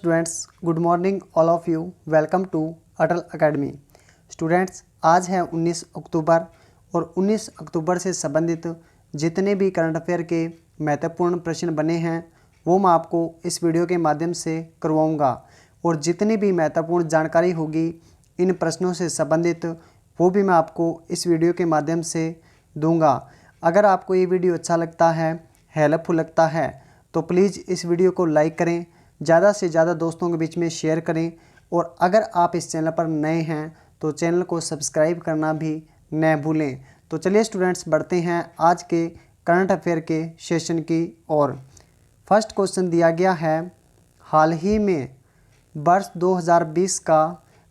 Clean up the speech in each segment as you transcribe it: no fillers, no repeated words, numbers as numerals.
Students, good morning all of you. Welcome to Atal academy. Students, आज है 19 अक्टूबर और 19 अक्टूबर से संबंधित जितने भी करंट अफेयर के महत्वपूर्ण प्रश्न बने हैं वो मैं आपको इस वीडियो के माध्यम से करवाऊंगा और जितनी भी महत्वपूर्ण जानकारी होगी इन प्रश्नों से संबंधित वो भी मैं आपको इस वीडियो के माध्यम से दूंगा। अगर आपको ये वीडियो अच्छा लगता है, हेल्पफुल लगता है तो प्लीज़ इस वीडियो को लाइक करें, ज़्यादा से ज़्यादा दोस्तों के बीच में शेयर करें और अगर आप इस चैनल पर नए हैं तो चैनल को सब्सक्राइब करना भी न भूलें। तो चलिए स्टूडेंट्स, बढ़ते हैं आज के करंट अफेयर के सेशन की ओर। फर्स्ट क्वेश्चन दिया गया है, हाल ही में वर्ष 2020 का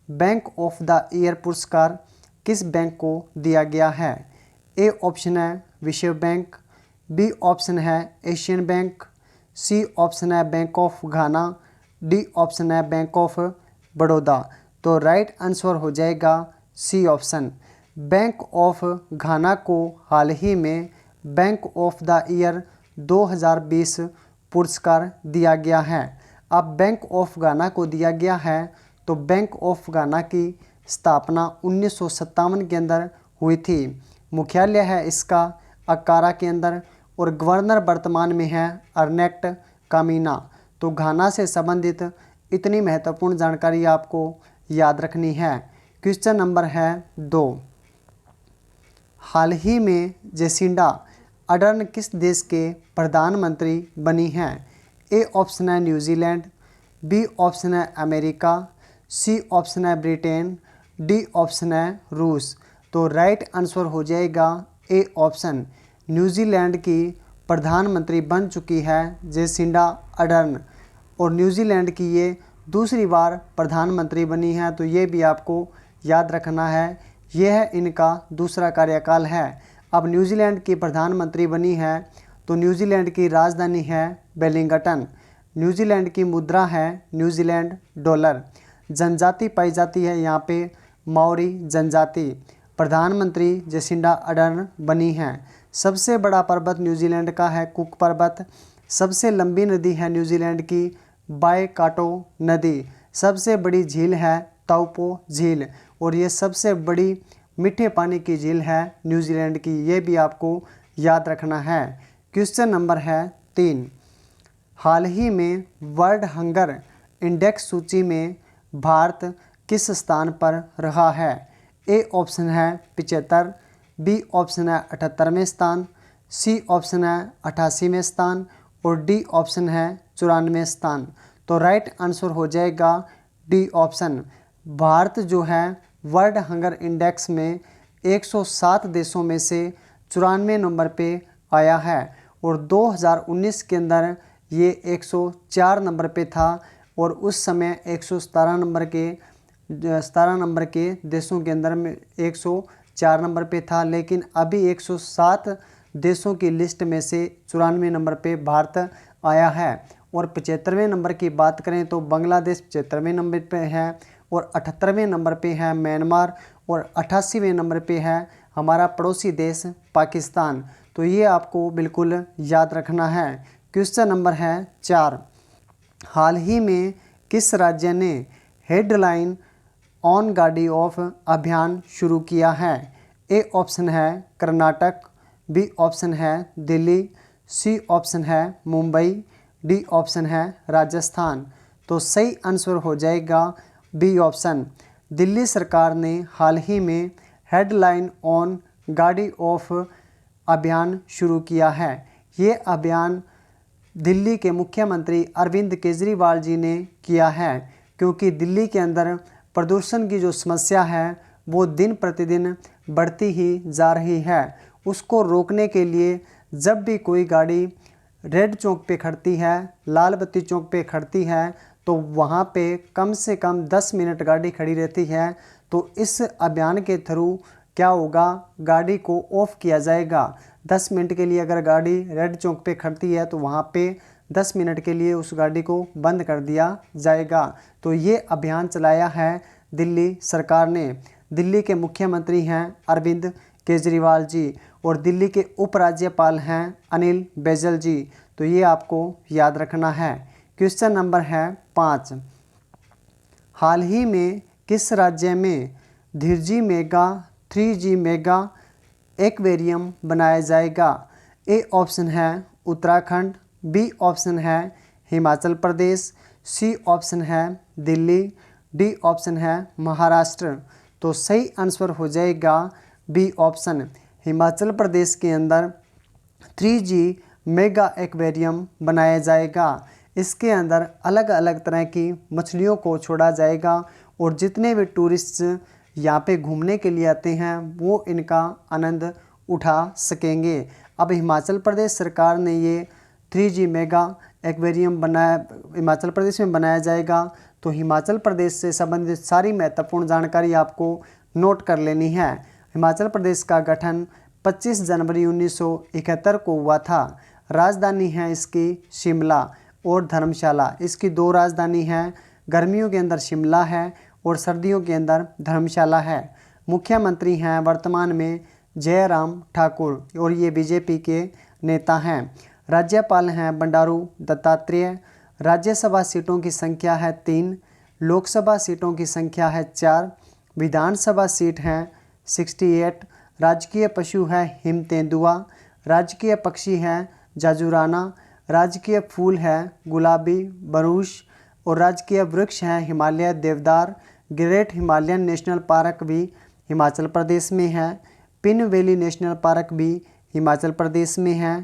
बैंक ऑफ द ईयर पुरस्कार किस बैंक को दिया गया है? ए ऑप्शन है विश्व बैंक, बी ऑप्शन है एशियन बैंक, सी ऑप्शन है bank of Ghana, D option है बैंक ऑफ बड़ौदा। तो राइट आंसर हो जाएगा C option. Bank of Ghana को हाल ही में बैंक ऑफ द ईयर 2020 पुरस्कार दिया गया है। अब बैंक ऑफ घाना को दिया गया है तो बैंक ऑफ घाना की स्थापना 1957 के अंदर हुई थी। मुख्यालय है इसका अक्कारा के अंदर और गवर्नर वर्तमान में है अर्नेस्ट कामीना। तो घाना से संबंधित इतनी महत्वपूर्ण जानकारी आपको याद रखनी है। क्वेश्चन नंबर है 2, हाल ही में जेसिंडा अर्डर्न किस देश के प्रधानमंत्री बनी हैं? ए ऑप्शन है न्यूजीलैंड, बी ऑप्शन है अमेरिका, सी ऑप्शन है ब्रिटेन, डी ऑप्शन है रूस। तो राइट आंसर हो जाएगा ए ऑप्शन। न्यूजीलैंड की प्रधानमंत्री बन चुकी है जेसिंडा अर्डर्न और न्यूजीलैंड की ये दूसरी बार प्रधानमंत्री बनी है। तो ये भी आपको याद रखना है, यह है इनका दूसरा कार्यकाल है। अब न्यूजीलैंड की प्रधानमंत्री बनी है तो न्यूजीलैंड की राजधानी है वेलिंगटन। न्यूजीलैंड की मुद्रा है न्यूजीलैंड डॉलर। जनजाति पाई जाती है यहाँ पे माओरी जनजाति। प्रधानमंत्री जेसिंडा अर्डर्न बनी है। सबसे बड़ा पर्वत न्यूजीलैंड का है कुक पर्वत। सबसे लंबी नदी है न्यूजीलैंड की वाईकाटो नदी। सबसे बड़ी झील है ताउपो झील और ये सबसे बड़ी मीठे पानी की झील है न्यूजीलैंड की। ये भी आपको याद रखना है। क्वेश्चन नंबर है 3, हाल ही में वर्ल्ड हंगर इंडेक्स सूची में भारत किस स्थान पर रहा है? ए ऑप्शन है 75, बी ऑप्शन है 78वें स्थान, सी ऑप्शन है 88वें स्थान और डी ऑप्शन है 94वें स्थान। तो राइट आंसर हो जाएगा डी ऑप्शन। भारत जो है वर्ल्ड हंगर इंडेक्स में 107 देशों में से 94 नंबर पे आया है और 2019 के अंदर ये 104 नंबर पे था और उस समय 17 नंबर के देशों के अंदर में 104 नंबर पे था, लेकिन अभी 107 देशों की लिस्ट में से 94 नंबर पे भारत आया है। और 75वें नंबर की बात करें तो बांग्लादेश 75वें नंबर पे है और 78वें नंबर पे है म्यांमार और 88वें नंबर पे है हमारा पड़ोसी देश पाकिस्तान। तो ये आपको बिल्कुल याद रखना है। क्वेश्चन नंबर है 4, हाल ही में किस राज्य ने हेडलाइन ऑन गाड़ी ऑफ अभियान शुरू किया है? ए ऑप्शन है कर्नाटक, बी ऑप्शन है दिल्ली, सी ऑप्शन है मुंबई, डी ऑप्शन है राजस्थान। तो सही आंसर हो जाएगा बी ऑप्शन। दिल्ली सरकार ने हाल ही में हेडलाइन ऑन गाड़ी ऑफ अभियान शुरू किया है। ये अभियान दिल्ली के मुख्यमंत्री अरविंद केजरीवाल जी ने किया है क्योंकि दिल्ली के अंदर प्रदूषण की जो समस्या है वो दिन प्रतिदिन बढ़ती ही जा रही है। उसको रोकने के लिए जब भी कोई गाड़ी रेड चौक पे खड़ती है, लाल बत्ती चौक पे खड़ती है तो वहाँ पे कम से कम 10 मिनट गाड़ी खड़ी रहती है। तो इस अभियान के थ्रू क्या होगा, गाड़ी को ऑफ किया जाएगा। 10 मिनट के लिए अगर गाड़ी रेड चौक पे खड़ती है तो वहाँ पे 10 मिनट के लिए उस गाड़ी को बंद कर दिया जाएगा। तो ये अभियान चलाया है दिल्ली सरकार ने। दिल्ली के मुख्यमंत्री हैं अरविंद केजरीवाल जी और दिल्ली के उपराज्यपाल हैं अनिल बैजल जी। तो ये आपको याद रखना है। क्वेश्चन नंबर है 5, हाल ही में किस राज्य में Dhiraj ji mega 3G mega aquarium बनाया जाएगा? ए ऑप्शन है उत्तराखंड, बी ऑप्शन है हिमाचल प्रदेश, सी ऑप्शन है दिल्ली, डी ऑप्शन है महाराष्ट्र। तो सही आंसर हो जाएगा बी ऑप्शन, हिमाचल प्रदेश के अंदर 3G मेगा एक्वेरियम बनाया जाएगा। इसके अंदर अलग अलग तरह की मछलियों को छोड़ा जाएगा और जितने भी टूरिस्ट यहाँ पे घूमने के लिए आते हैं वो इनका आनंद उठा सकेंगे। अब हिमाचल प्रदेश सरकार ने ये 3G मेगा एक्वेरियम बनाया, हिमाचल प्रदेश में बनाया जाएगा। तो हिमाचल प्रदेश से संबंधित सारी महत्वपूर्ण जानकारी आपको नोट कर लेनी है। हिमाचल प्रदेश का गठन 25 जनवरी 1971 को हुआ था। राजधानी है इसकी शिमला और धर्मशाला। इसकी 2 राजधानी हैं, गर्मियों के अंदर शिमला है और सर्दियों के अंदर धर्मशाला है। मुख्यमंत्री हैं वर्तमान में जयराम ठाकुर और ये बीजेपी के नेता हैं। राज्यपाल हैं बंडारू दत्तात्रेय। राज्यसभा सीटों की संख्या है 3, लोकसभा सीटों की संख्या है 4, विधानसभा सीट हैं 68। राजकीय पशु है हिम तेंदुआ, राजकीय पक्षी है जाजुराना, राजकीय फूल है गुलाबी बरूश और राजकीय वृक्ष है हिमालय देवदार। ग्रेट हिमालयन नेशनल पार्क भी हिमाचल प्रदेश में है। पिन वैली नेशनल पार्क भी हिमाचल प्रदेश में है।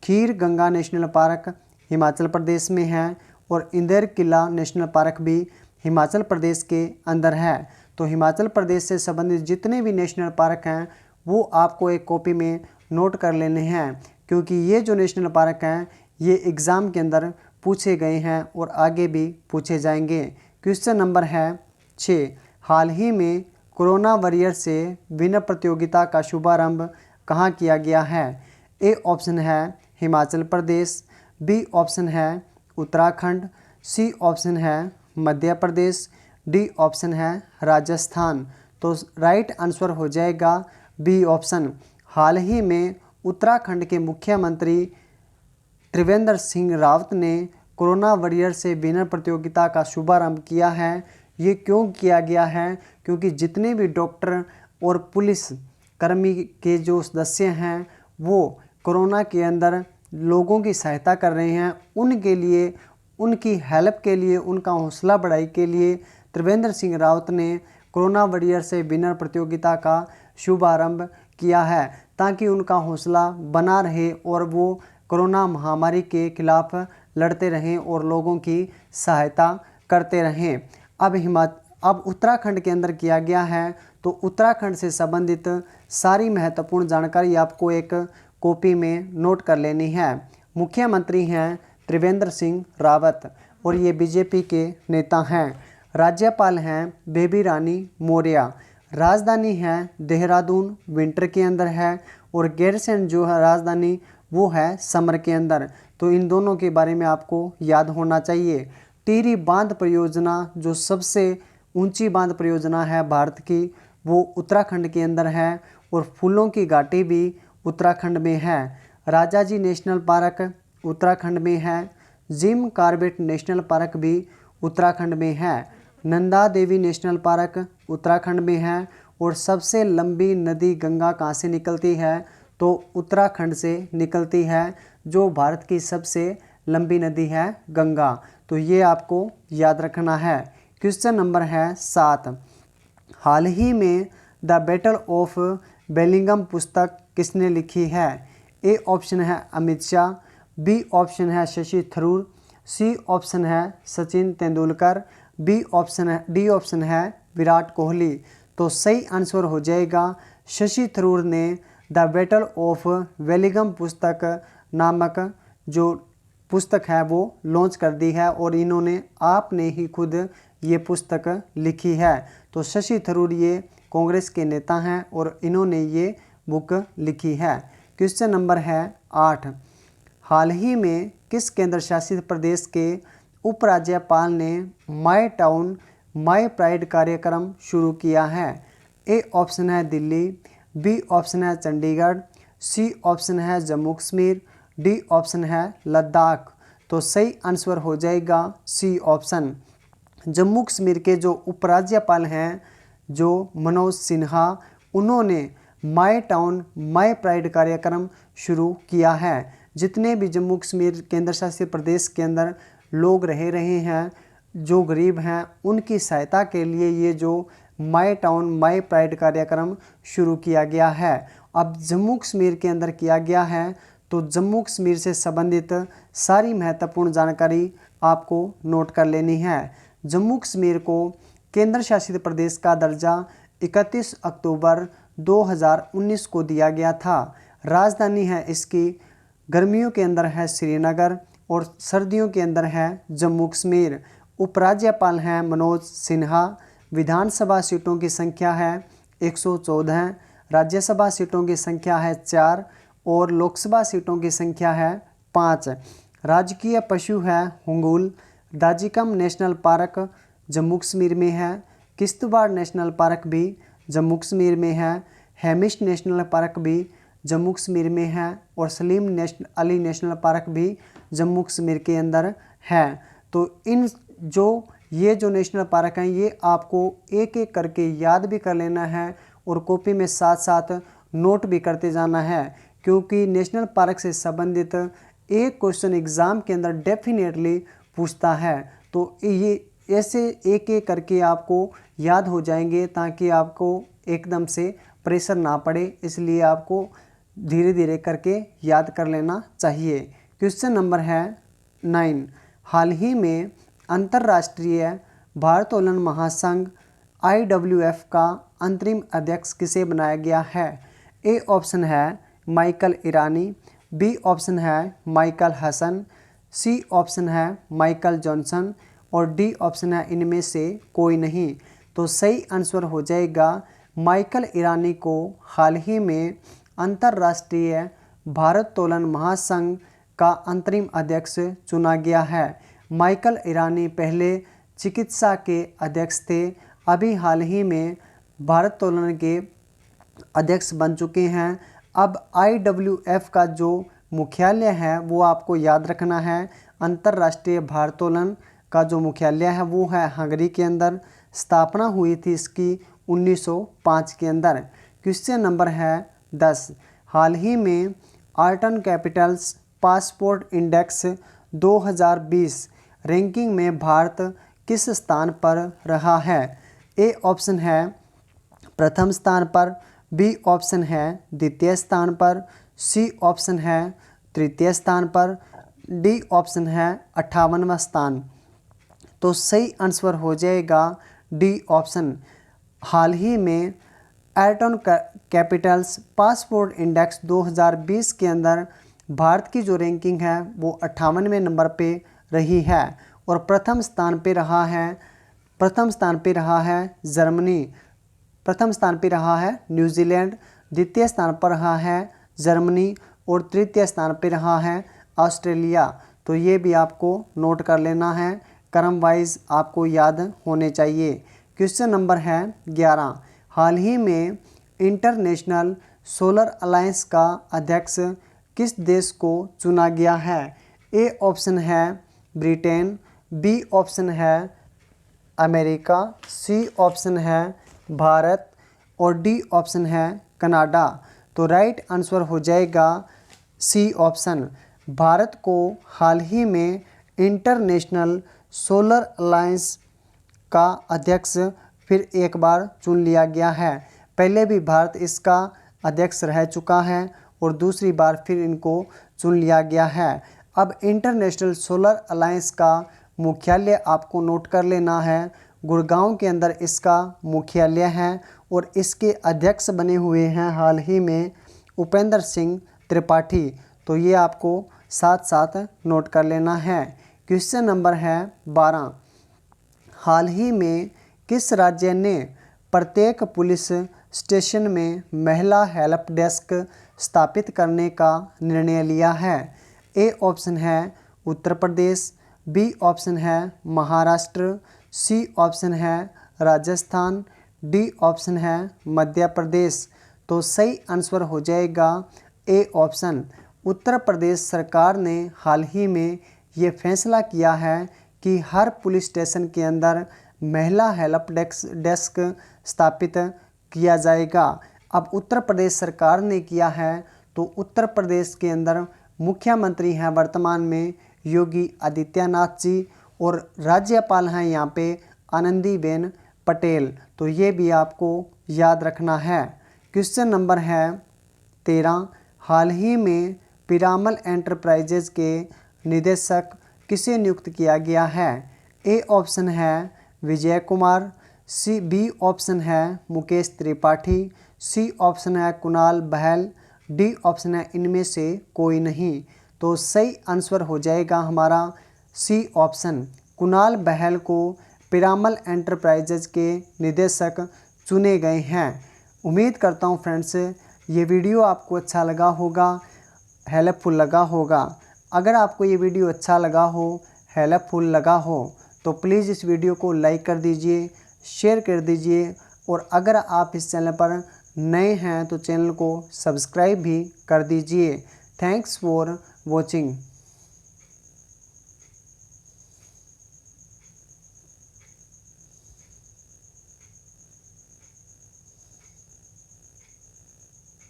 खीर गंगा नेशनल पार्क हिमाचल प्रदेश में है और इंदेर किला नेशनल पार्क भी हिमाचल प्रदेश के अंदर है। तो हिमाचल प्रदेश से संबंधित जितने भी नेशनल पार्क हैं वो आपको एक कॉपी में नोट कर लेने हैं, क्योंकि ये जो नेशनल पार्क हैं ये एग्ज़ाम के अंदर पूछे गए हैं और आगे भी पूछे जाएंगे। क्वेश्चन नंबर है 6, हाल ही में कोरोना वॉरियर से विनर प्रतियोगिता का शुभारंभ कहाँ किया गया है? ए ऑप्शन है हिमाचल प्रदेश, बी ऑप्शन है उत्तराखंड, सी ऑप्शन है मध्य प्रदेश, डी ऑप्शन है राजस्थान। तो राइट आंसर हो जाएगा बी ऑप्शन। हाल ही में उत्तराखंड के मुख्यमंत्री त्रिवेंद्र सिंह रावत ने कोरोना वॉरियर से विनर प्रतियोगिता का शुभारंभ किया है। ये क्यों किया गया है? क्योंकि जितने भी डॉक्टर और पुलिस कर्मी के जो सदस्य हैं वो कोरोना के अंदर लोगों की सहायता कर रहे हैं, उनके लिए, उनकी हेल्प के लिए, उनका हौसला बढ़ाई के लिए त्रिवेंद्र सिंह रावत ने कोरोना वॉरियर से विनर प्रतियोगिता का शुभारंभ किया है, ताकि उनका हौसला बना रहे और वो कोरोना महामारी के खिलाफ लड़ते रहें और लोगों की सहायता करते रहें। अब उत्तराखंड के अंदर किया गया है, तो उत्तराखंड से संबंधित सारी महत्वपूर्ण जानकारी आपको एक कॉपी में नोट कर लेनी है। मुख्यमंत्री हैं त्रिवेंद्र सिंह रावत और ये बीजेपी के नेता हैं। राज्यपाल हैं बेबी रानी मौर्य। राजधानी है देहरादून, विंटर के अंदर है, और गैरसैंण जो है राजधानी वो है समर के अंदर। तो इन दोनों के बारे में आपको याद होना चाहिए। टिहरी बांध परियोजना जो सबसे ऊंची बांध परियोजना है भारत की, वो उत्तराखंड के अंदर है, और फूलों की घाटी भी उत्तराखंड में है। राजाजी नेशनल पार्क उत्तराखंड में है। जिम कॉर्बेट नेशनल पार्क भी उत्तराखंड में है। नंदा देवी नेशनल पार्क उत्तराखंड में है। और सबसे लंबी नदी गंगा कहाँ से निकलती है? तो उत्तराखंड से निकलती है, जो भारत की सबसे लंबी नदी है गंगा। तो ये आपको याद रखना है। क्वेश्चन नंबर है 7, हाल ही में द बैटल ऑफ बेलिंगम पुस्तक किसने लिखी है? ए ऑप्शन है अमित शाह, बी ऑप्शन है शशि थरूर, सी ऑप्शन है सचिन तेंदुलकर, डी ऑप्शन है विराट कोहली। तो सही आंसर हो जाएगा शशि थरूर ने द बैटल ऑफ बेलिंगम पुस्तक नामक जो पुस्तक है वो लॉन्च कर दी है, और इन्होंने आपने ही खुद ये पुस्तक लिखी है। तो शशि थरूर ये कांग्रेस के नेता हैं और इन्होंने ये बुक लिखी है। क्वेश्चन नंबर है 8, हाल ही में किस केंद्र शासित प्रदेश के उपराज्यपाल ने माय टाउन माय प्राइड कार्यक्रम शुरू किया है? ए ऑप्शन है दिल्ली, बी ऑप्शन है चंडीगढ़, सी ऑप्शन है जम्मू कश्मीर, डी ऑप्शन है लद्दाख। तो सही आंसर हो जाएगा सी ऑप्शन। जम्मू कश्मीर के जो उपराज्यपाल हैं जो मनोज सिन्हा, उन्होंने माय टाउन माय प्राइड कार्यक्रम शुरू किया है। जितने भी जम्मू कश्मीर केंद्र शासित प्रदेश के अंदर लोग रह रहे हैं, जो गरीब हैं, उनकी सहायता के लिए ये जो माय टाउन माय प्राइड कार्यक्रम शुरू किया गया है। अब जम्मू कश्मीर के अंदर किया गया है, तो जम्मू कश्मीर से संबंधित सारी महत्वपूर्ण जानकारी आपको नोट कर लेनी है। जम्मू कश्मीर को केंद्र शासित प्रदेश का दर्जा 31 अक्टूबर 2019 को दिया गया था। राजधानी है इसकी गर्मियों के अंदर है श्रीनगर और सर्दियों के अंदर है जम्मू कश्मीर। उपराज्यपाल हैं मनोज सिन्हा। विधानसभा सीटों की संख्या है 114, राज्यसभा सीटों की संख्या है 4 और लोकसभा सीटों की संख्या है 5। राजकीय पशु है हुंगुल। दाजिकम नेशनल पार्क जम्मू कश्मीर में है। किश्तवाड़ नेशनल पार्क भी जम्मू कश्मीर में है। हेमिश नेशनल पार्क भी जम्मू कश्मीर में है और सलीम अली नेशनल पार्क भी जम्मू कश्मीर के अंदर है। तो ये जो नेशनल पार्क हैं ये आपको एक एक करके याद भी कर लेना है और कॉपी में साथ साथ नोट भी करते जाना है, क्योंकि नेशनल पार्क से संबंधित एक क्वेश्चन एग्ज़ाम के अंदर डेफिनेटली पूछता है। तो ये ऐसे एक एक करके आपको याद हो जाएंगे ताकि आपको एकदम से प्रेशर ना पड़े, इसलिए आपको धीरे धीरे करके याद कर लेना चाहिए। क्वेश्चन नंबर है 9। हाल ही में अंतर्राष्ट्रीय भारोत्तोलन महासंघ IWF का अंतरिम अध्यक्ष किसे बनाया गया है? ए ऑप्शन है माइकल ईरानी, बी ऑप्शन है माइकल हसन, सी ऑप्शन है माइकल जॉनसन और डी ऑप्शन है इनमें से कोई नहीं। तो सही आंसर हो जाएगा माइकल ईरानी को हाल ही में अंतर्राष्ट्रीय भारोत्तोलन महासंघ का अंतरिम अध्यक्ष चुना गया है। माइकल ईरानी पहले चिकित्सा के अध्यक्ष थे, अभी हाल ही में भारोत्तोलन के अध्यक्ष बन चुके हैं। अब IWF का जो मुख्यालय है वो आपको याद रखना है। अंतर्राष्ट्रीय भारोत्तोलन का जो मुख्यालय है वो है हंगरी के अंदर। स्थापना हुई थी इसकी 1905 के अंदर। क्वेश्चन नंबर है 10। हाल ही में आर्टन कैपिटल्स पासपोर्ट इंडेक्स 2020 रैंकिंग में भारत किस स्थान पर रहा है? ए ऑप्शन है प्रथम स्थान पर, बी ऑप्शन है द्वितीय स्थान पर, सी ऑप्शन है तृतीय स्थान पर, डी ऑप्शन है 58वां स्थान। तो सही आंसर हो जाएगा डी ऑप्शन। हाल ही में आर्टन कैपिटल्स पासपोर्ट इंडेक्स 2020 के अंदर भारत की जो रैंकिंग है वो 58वें नंबर पे रही है और प्रथम स्थान पे रहा है जर्मनी, प्रथम स्थान पे रहा है न्यूजीलैंड, द्वितीय स्थान पर रहा है जर्मनी और तृतीय स्थान पे रहा है ऑस्ट्रेलिया। तो ये भी आपको नोट कर लेना है, क्रम वाइज आपको याद होने चाहिए। क्वेश्चन नंबर है 11। हाल ही में इंटरनेशनल सोलर अलायंस का अध्यक्ष किस देश को चुना गया है? ए ऑप्शन है ब्रिटेन, बी ऑप्शन है अमेरिका, सी ऑप्शन है भारत और डी ऑप्शन है कनाडा। तो राइट आंसर हो जाएगा सी ऑप्शन। भारत को हाल ही में इंटरनेशनल सोलर अलायंस का अध्यक्ष फिर एक बार चुन लिया गया है। पहले भी भारत इसका अध्यक्ष रह चुका है और दूसरी बार फिर इनको चुन लिया गया है। अब इंटरनेशनल सोलर अलायंस का मुख्यालय आपको नोट कर लेना है। गुड़गांव के अंदर इसका मुख्यालय है और इसके अध्यक्ष बने हुए हैं हाल ही में उपेंद्र सिंह त्रिपाठी। तो ये आपको साथ साथ नोट कर लेना है। क्वेश्चन नंबर है 12। हाल ही में किस राज्य ने प्रत्येक पुलिस स्टेशन में महिला हेल्प डेस्क स्थापित करने का निर्णय लिया है? ए ऑप्शन है उत्तर प्रदेश, बी ऑप्शन है महाराष्ट्र, सी ऑप्शन है राजस्थान, डी ऑप्शन है मध्य प्रदेश। तो सही आंसर हो जाएगा ए ऑप्शन। उत्तर प्रदेश सरकार ने हाल ही में ये फैसला किया है कि हर पुलिस स्टेशन के अंदर महिला हेल्प डेस्क स्थापित किया जाएगा। अब उत्तर प्रदेश सरकार ने किया है, तो उत्तर प्रदेश के अंदर मुख्यमंत्री हैं वर्तमान में योगी आदित्यनाथ जी और राज्यपाल हैं यहाँ पे आनंदीबेन पटेल। तो ये भी आपको याद रखना है। क्वेश्चन नंबर है 13, हाल ही में पिरामल एंटरप्राइजेज के निदेशक किसे नियुक्त किया गया है? ए ऑप्शन है विजय कुमार, बी ऑप्शन है मुकेश त्रिपाठी, सी ऑप्शन है कुणाल बहल, डी ऑप्शन है इनमें से कोई नहीं। तो सही आंसर हो जाएगा हमारा सी ऑप्शन, कुणाल बहल को पिरामल एंटरप्राइजेज के निदेशक चुने गए हैं। उम्मीद करता हूँ फ्रेंड्स ये वीडियो आपको अच्छा लगा होगा, हेल्पफुल लगा होगा। अगर आपको ये वीडियो अच्छा लगा हो, हेल्पफुल लगा हो, तो प्लीज़ इस वीडियो को लाइक कर दीजिए, शेयर कर दीजिए और अगर आप इस चैनल पर नए हैं तो चैनल को सब्सक्राइब भी कर दीजिए। Thanks for watching.